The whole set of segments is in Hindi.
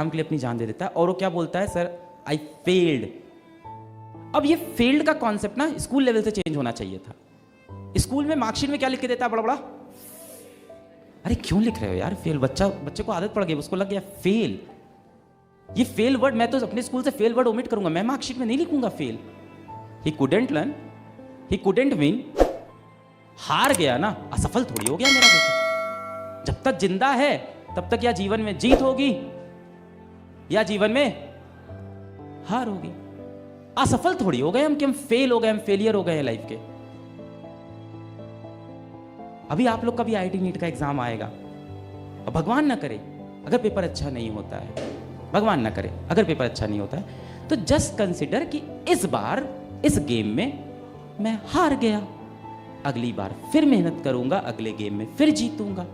के लिए अपनी जान दे देता है और वो क्या बोलता है, सर आई फेल्ड। अब ये फेल्ड का कॉन्सेप्ट ना स्कूल लेवल से चेंज होना चाहिए था। स्कूल में मार्कशीट में क्या लिख के देता है, बड़ा बड़ा, अरे क्यों लिख रहे हो यार फेल, बच्चे को आदत पड़ गई, उसको लग गया फेल। ये फेल वर्ड, मैं तो अपने स्कूल से फेल वर्ड ओमिट करूंगा, मैं मार्कशीट में नहीं लिखूंगा फेल। ही कुडेंट लर्न, ही कुडेंट विन, हार गया ना, असफल थोड़ी हो गया मेरा बेटा। जब तक जिंदा है तब तक या जीवन में जीत होगी या जीवन में हार होगी। असफल थोड़ी हो गए हम कि हम फेल हो गए, हम फेलियर हो गए हैं लाइफ के। अभी आप लोग का भी आईआईटी नीट का एग्जाम आएगा और भगवान ना करे अगर पेपर अच्छा नहीं होता है, भगवान ना करे अगर पेपर अच्छा नहीं होता है, तो जस्ट कंसिडर कि इस बार इस गेम में मैं हार गया, अगली बार फिर मेहनत करूंगा, अगले गेम में फिर जीतूंगा।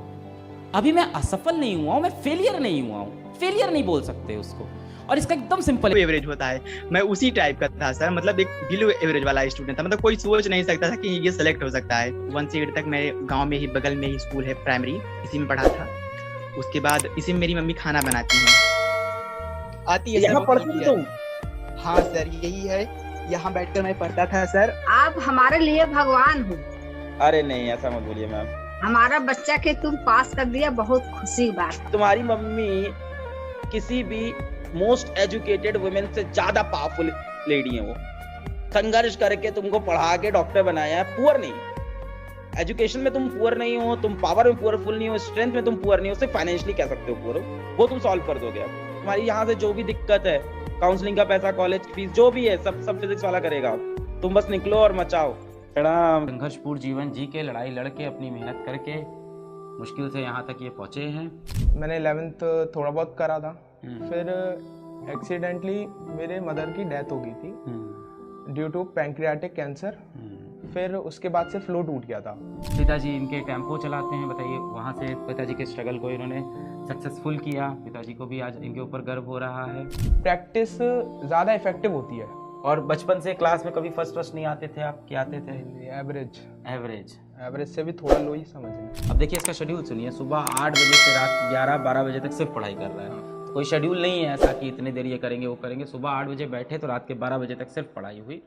अभी मैं असफल नहीं हुआ हूं, मैं फेलियर नहीं हुआ हूं, फेलियर नहीं बोल सकते उसको। और इसका एकदम सिंपल एवरेज होता है, मैं उसी टाइप का था सर, मतलब एक बिलो एवरेज वाला स्टूडेंट था, मतलब कोई सोच नहीं सकता था कि ये सेलेक्ट हो सकता है। 1 से 8 तक मैं गांव में ही बगल में ही स्कूल है प्राइमरी, इसी में पढ़ा था। उसके बाद इसी में मेरी मम्मी खाना बनाती है, आती है यहाँ पढ़ती तुम? हाँ सर यही है, यहाँ बैठकर मैं पढ़ता था सर। आप हमारे लिए भगवान हो। अरे नहीं ऐसा मत बोलिए मैम, हमारा बच्चा के तुम पास कर दिया, बहुत खुशी की बात। तुम्हारी मम्मी किसी भी मोस्ट एजुकेटेड वुमेन से ज्यादा पावरफुल लेडी है। वो संघर्ष करके तुमको पढ़ा के डॉक्टर बनाया है, पुअर नहीं। एजुकेशन में तुम पुअर नहीं हो, तुम पावर में पुअरफुल नहीं हो, स्ट्रेंथ में तुम पुअर नहीं हो, सिर्फ फाइनेंशियली कह सकते हो पुअर हो, वो तुम सॉल्व कर दोगे। अब तुम्हारी यहाँ से जो भी दिक्कत है, काउंसलिंग का पैसा, कॉलेज फीस, जो भी है सब फिजिक्स वाला करेगा। तुम बस निकलो और मचाओ। प्रणाम। संघर्षपूर्ण जीवन जी के, लड़ाई लड़के, अपनी मेहनत करके मुश्किल से यहाँ तक ये पहुँचे हैं। मैंने 11th थोड़ा बहुत करा था, फिर एक्सीडेंटली मेरे मदर की डेथ हो गई थी ड्यू टू पैंक्रियाटिक कैंसर। फिर उसके बाद से फ्लो टूट गया था। पिताजी इनके टेम्पो चलाते हैं, बताइए वहाँ से पिताजी के स्ट्रगल को इन्होंने सक्सेसफुल किया, पिताजी को भी आज इनके ऊपर गर्व हो रहा है। प्रैक्टिस ज़्यादा इफेक्टिव होती है। और बचपन से क्लास में कभी फर्स्ट नहीं आते थे आप, क्या आते थे? एवरेज से भी थोड़ा लो ही समझिए। अब देखिए इसका शेड्यूल सुनिए, सुबह 8 बजे से रात 11-12 बजे तक सिर्फ पढ़ाई कर रहा है। कोई शेड्यूल नहीं है ऐसा कि इतने देर ये करेंगे वो करेंगे। सुबह 8 बजे बैठे तो रात के 12 बजे तक सिर्फ पढ़ाई हुई।